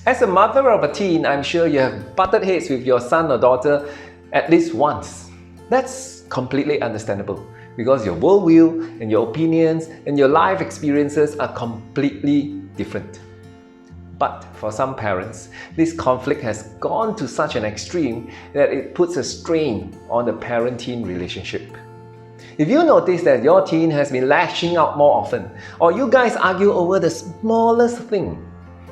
As a mother of a teen, I'm sure you have butted heads with your son or daughter at least once. That's completely understandable because your worldview and your opinions and your life experiences are completely different. But for some parents, this conflict has gone to such an extreme that it puts a strain on the parent-teen relationship. If you notice that your teen has been lashing out more often, or you guys argue over the smallest thing,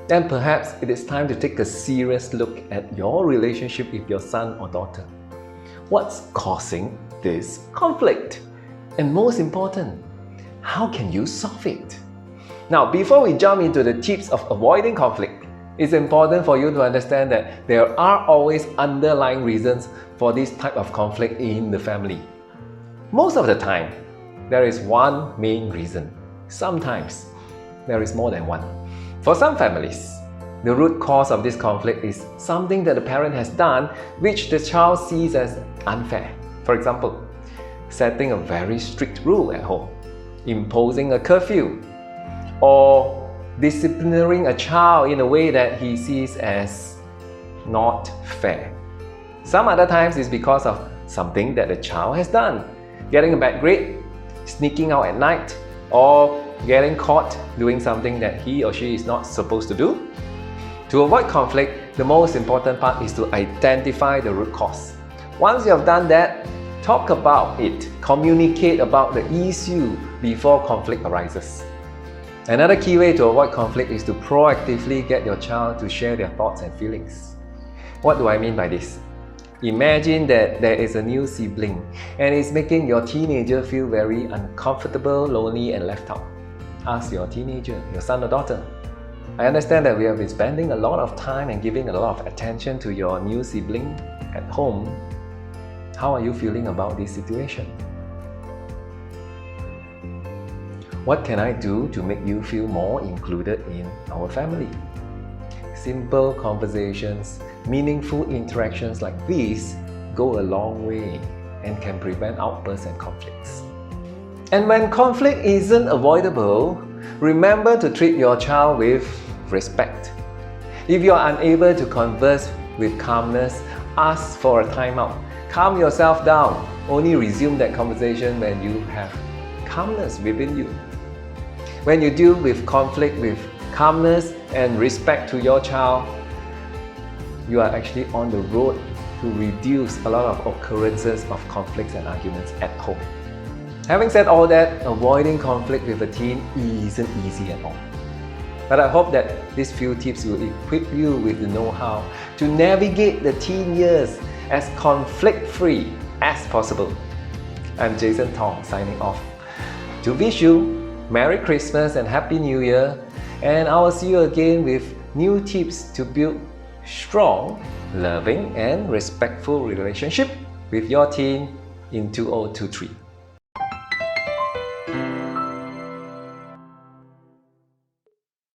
then perhaps it is time to take a serious look at your relationship with your son or daughter. What's causing this conflict? And most important, how can you solve it? Now, before we jump into the tips of avoiding conflict, it's important for you to understand that there are always underlying reasons for this type of conflict in the family. Most of the time, there is one main reason. Sometimes, there is more than one. For some families, the root cause of this conflict is something that the parent has done which the child sees as unfair. For example, setting a very strict rule at home, imposing a curfew, or disciplining a child in a way that he sees as not fair. Some other times it's because of something that the child has done, getting a bad grade, sneaking out at night, or getting caught doing something that he or she is not supposed to do. To avoid conflict, the most important part is to identify the root cause. Once you have done that, talk about it, communicate about the issue before conflict arises. Another key way to avoid conflict is to proactively get your child to share their thoughts and feelings. What do I mean by this? Imagine that there is a new sibling and it's making your teenager feel very uncomfortable, lonely and left out. Ask your teenager, your son or daughter. I understand that we have been spending a lot of time and giving a lot of attention to your new sibling at home. How are you feeling about this situation? What can I do to make you feel more included in our family? Simple conversations, meaningful interactions like these go a long way and can prevent outbursts and conflicts. And when conflict isn't avoidable, remember to treat your child with respect. If you are unable to converse with calmness, ask for a timeout. Calm yourself down. Only resume that conversation when you have calmness within you. When you deal with conflict with calmness and respect to your child, you are actually on the road to reduce a lot of occurrences of conflicts and arguments at home. Having said all that, avoiding conflict with a teen isn't easy at all. But I hope that these few tips will equip you with the know-how to navigate the teen years as conflict-free as possible. I'm Jason Tong signing off. To wish you Merry Christmas and Happy New Year, and I will see you again with new tips to build strong, loving and respectful relationship with your teen in 2023.